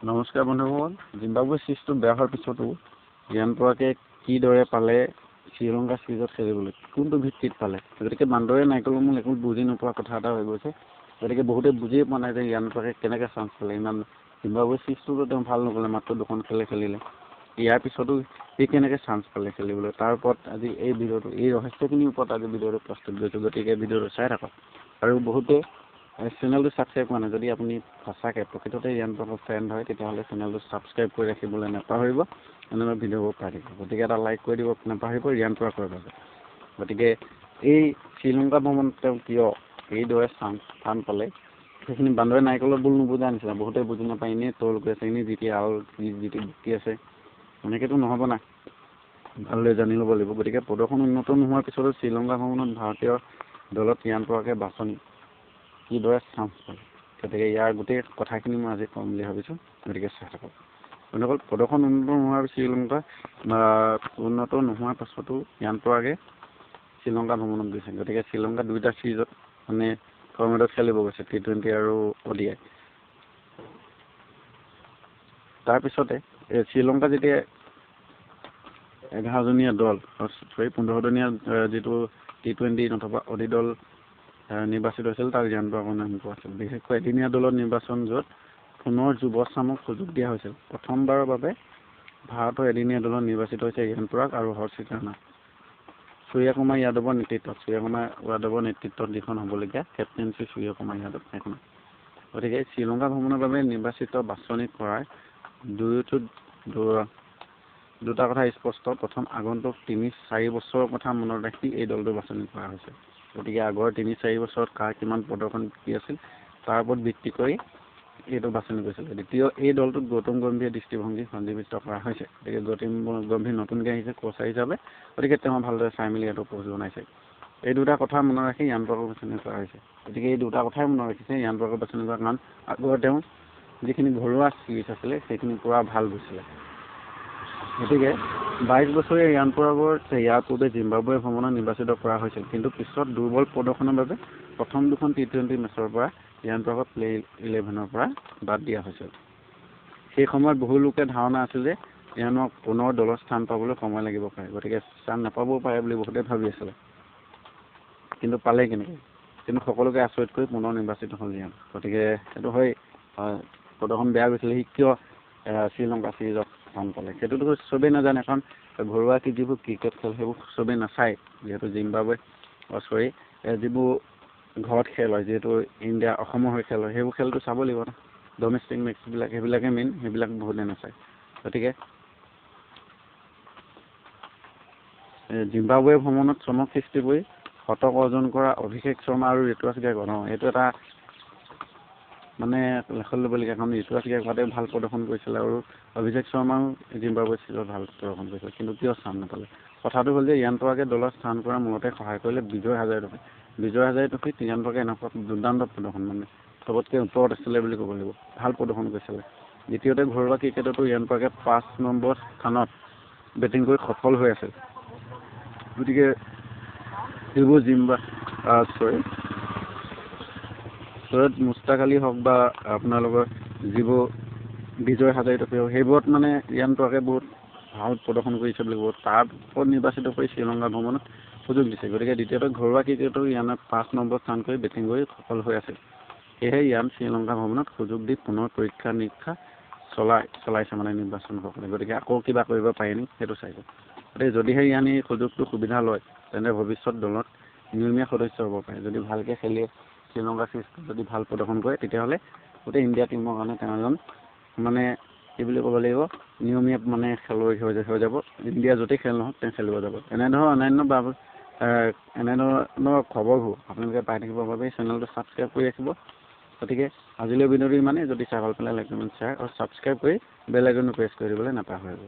নমস্কাৰ বন্ধুসকল। জিম্বাবুৱে চিৰিজটো বেয়া হোৱাৰ পিছতো ৰিয়ান পৰাগে কিদৰে পালে শ্ৰীলংকা চিৰিজত খেলিবলৈ, কোনটো ভিত্তিত পালে? গতিকে বান্দৰে নাইকলমূল একো বুজি নোপোৱা কথা এটা হৈ গৈছে। গতিকে বহুতে বুজিয়ে পোৱা নাই যে ৰিয়ান পৰাগে কেনেকৈ চান্স পালে। ইমান জিম্বাবুৱে চিৰিজটোতো তেওঁ ভাল নকৰিলে, মাত্ৰ দুখন খেলিলে। ইয়াৰ পিছতো সি কেনেকৈ চান্স পালে খেলিবলৈ, তাৰ ওপৰত আজি এই ভিডিঅ'টো, এই ৰহস্যখিনিৰ ওপৰত আজি ভিডিঅ'টো প্ৰস্তুত কৰিছোঁ। গতিকে ভিডিঅ'টো চাই থাকক। আৰু বহুতে চেনেলটো ছাবস্ক্ৰাইব কৰা নাই। যদি আপুনি সঁচাকৈ প্ৰকৃততে ৰিয়ান পৰাগৰ ফ্ৰেণ্ড হয়, তেতিয়াহ'লে চেনেলটো ছাবস্ক্ৰাইব কৰি ৰাখিবলৈ নাপাহৰিব। এনেকুৱা ভিডিঅ'বোৰ পাই থাকিব। গতিকে এটা লাইক কৰি দিব নাপাহৰিব ৰিয়ান পৰাগৰ বাবে। গতিকে এই শ্ৰীলংকা ভ্ৰমণত তেওঁ কিয় এইদৰে স্থান পালে, সেইখিনি বান্দৰে নাৰিকলৰ বোল নুবুজা নিচিনা। বহুতে বুজি নাপায়, এনেই ট্ৰল কৰি আছে, এনেই যিটি বকি আছে। এনেকৈতো নহ'ব না, ভালদৰে জানি ল'ব লাগিব। গতিকে প্ৰদৰ্শন উন্নত নোহোৱাৰ পিছতো শ্ৰীলংকা ভ্ৰমণত ভাৰতীয় দলত ৰিয়ান পৰাগে বাছনি কিদৰে চান্স পালে, গতিকে ইয়াৰ গোটেই কথাখিনি মই আজি ক'ম বুলি ভাবিছোঁ। গতিকে চাই থাকক। বন্ধুসকল, প্ৰদৰ্শন উন্নত নোহোৱাৰ উন্নত নোহোৱাৰ পাছতো ৰিয়ান পৰাগে শ্ৰীলংকা ভ্ৰমণত গৈছে। গতিকে শ্ৰীলংকা দুয়োটা চিৰিজত মানে ফৰ্মেটত খেলিব গৈছে, T20 আৰু ODI। তাৰপিছতে শ্ৰীলংকা যেতিয়া 11জনীয়া দল 15জনীয়া যিটো T20 নথবা ODI দল নিৰ্বাচিত হৈছিল, তাক ৰিয়ান পৰাগৰ নাম পোৱা আছিল। বিশেষকৈ এদিনীয়া দলৰ নিৰ্বাচন, য'ত পুনৰ যুৱ চামক সুযোগ দিয়া হৈছিল। প্ৰথমবাৰৰ বাবে ভাৰতৰ এদিনীয়া দলত নিৰ্বাচিত হৈছে ৰিয়ান পৰাগ আৰু হৰ্ষিত ৰাণা। সূৰ্য কুমাৰ যাদৱৰ নেতৃত্বত যিখন হ'বলগীয়া কেপ্টেইনশ্বিপ সূৰ্য কুমাৰ যাদৱ এখন। গতিকে শ্ৰীলংকা ভ্ৰমণৰ বাবে নিৰ্বাচিত বাছনি কৰাৰ দুটা কথা স্পষ্ট। প্ৰথম, আগন্তুক 3-4 বছৰৰ কথা মনত ৰাখি এই দলটো বাছনি কৰা হৈছে। গতিকে আগৰ 3-4 বছৰত কাৰ কিমান প্ৰদৰ্শন কি আছিল, তাৰ ওপৰত ভিত্তি কৰি এইটো বাছনি কৰিছিল। দ্বিতীয়, এই দলটোত গৌতম গম্ভীৰ দৃষ্টিভংগী সন্নিৱিষ্ট কৰা হৈছে। গতিকে গৌতম গম্ভীৰ নতুনকৈ আহিছে কোচ হিচাপে। গতিকে তেওঁ ভালদৰে চাই মেলি এইটো কোচ বনাইছে। এই দুটা কথা মনত ৰাখি ৰিয়ান পৰাগক বাছনি কৰা হৈছে। গতিকে এই দুটা কথাই মনত ৰাখিছে ৰিয়ান পৰাগক বাছনি কৰা, কাৰণ আগৰ তেওঁ যিখিনি ঘৰুৱা চিৰিজ আছিলে সেইখিনি পূৰা ভাল গৈছিলে। গতিকে 22 বছৰীয়া ৰিয়ান পৰাগৰ ইয়াৰ পূৰ্বে জিম্বাবুৱে ভ্ৰমণত নিৰ্বাচিত কৰা হৈছিল, কিন্তু পিছত দুৰ্বল প্ৰদৰ্শনৰ বাবে প্ৰথম দুখন T20 মেচৰ পৰা ৰিয়ান পৰাগক প্লে 11ৰ পৰা বাদ দিয়া হৈছিল। সেই সময়ত বহু লোকে ধাৰণা আছিল যে ৰিয়ানক পুনৰ দলত স্থান পাবলৈ সময় লাগিব পাৰে, গতিকে স্থান নাপাবও পাৰে বুলি বহুতে ভাবি আছিলে। কিন্তু পালে কেনেকৈ? কিন্তু সকলোকে আচৰিত কৰি পুনৰ নিৰ্বাচিত হ'ল ৰিয়ান। গতিকে সেইটো হয়, প্ৰদৰ্শন বেয়া গৈছিলে। সি কিয় শ্ৰীলংকা চিৰিজত স্থান পালে সেইটোতো চবেই নাজানে, কাৰণ ঘৰুৱা যিবোৰ ক্ৰিকেট খেল সেইবোৰ চবেই নাচায়। যিহেতু যিবোৰ ঘৰত খেল হয়, যিহেতু অসমৰ হৈ খেল হয়, সেইবোৰ খেলটো চাব লাগিব ন। ডমেষ্টিক মেচবিলাক সেইবিলাকে মেইন, সেইবিলাক বহুতে নাচায়। গতিকে জিম্বাবুৱে ভ্ৰমণত চমক সৃষ্টি কৰি শতক অৰ্জন কৰা অভিষেক শৰ্মা আৰু ঋতুৰাজ গায়কোৱাড, এইটো এটা মানে লেখত ল'বলগীয়া, কাৰণ ঋতুৰাজ গায়কোৱাডে ভাল প্ৰদৰ্শন কৰিছিলে আৰু অভিষেক শৰ্মাও জিম্বাবুৱে চিৰিজত ভাল প্ৰদৰ্শন কৰিছিল। কিন্তু কিয় স্থান নাপালে? কথাটো হ'ল যে ৰিয়ান পৰাগে দলত স্থান কৰা মূলতে সহায় কৰিলে বিজয় হাজাৰে ট্ৰফী। বিজয় হাজাৰে ট্ৰফীত ৰিয়ান পৰাগে এনেকুৱা দুৰ্দান্ত প্ৰদৰ্শন, মানে চবতকৈ ওপৰত আছিলে বুলি ক'ব লাগিব। ভাল প্ৰদৰ্শন কৰিছিলে। দ্বিতীয়তে, ঘৰুৱা ক্ৰিকেটতো ৰিয়ান পৰাগে 5 নম্বৰ স্থানত বেটিং কৰি সফল হৈ আছিল। গতিকে এইবোৰ চৈয়দ মুস্তাক আলী হওক বা আপোনালোকৰ যিবোৰ বিজয় হাজাৰে ট্ৰফী হওক, সেইবোৰত মানে ৰিয়ান পৰাগে বহুত ভাল প্ৰদৰ্শন কৰিছে বুলি ক'ব। তাৰ ওপৰত নিৰ্বাচিত কৰি শ্ৰীলংকা ভ্ৰমণত সুযোগ দিছে। গতিকে দ্বিতীয়তে, ঘৰুৱা ক্ৰিকেটতো ৰিয়ানক 5 নম্বৰ স্থান কৰি বেটিং কৰি সফল হৈ আছিল। সেয়েহে ৰিয়ান শ্ৰীলংকা ভ্ৰমণত সুযোগ দি পুনৰ পৰীক্ষা নিৰীক্ষা চলাইছে মানে নিৰ্বাচনসকলে। গতিকে আকৌ কিবা কৰিব পাৰেনি সেইটো চাইছে। গতিকে যদিহে ৰিয়ান এই সুবিধা লয়, তেন্তে ভৱিষ্যত দলত নিয়মীয়া সদস্য হ'ব পাৰে। যদি ভালকৈ খেলি শ্ৰীলংকা চিৰিজটো যদি ভাল প্ৰদৰ্শন কৰে, তেতিয়াহ'লে গোটেই ইণ্ডিয়া টীমৰ কাৰণে তেওঁ এজন মানে কি বুলি ক'ব লাগিব, নিয়মীয়া মানে খেলুৱৈ হৈ যাব। ইণ্ডিয়া য'তেই খেল নহওক তেওঁ খেলিব যাব। এনেধৰণৰ খবৰবোৰ আপোনালোকে পাই থাকিবৰ বাবে চেনেলটো ছাবস্ক্ৰাইব কৰি ৰাখিব। গতিকে আজিলৈ ভিডিঅ'টো ইমানেই। যদি চাই ভাল পালে লাইক কমেণ্ট শ্বেয়াৰ আৰু ছাবস্ক্ৰাইব কৰি বেল আইকনটো প্ৰেছ কৰি দিবলৈ নাপাহৰিব।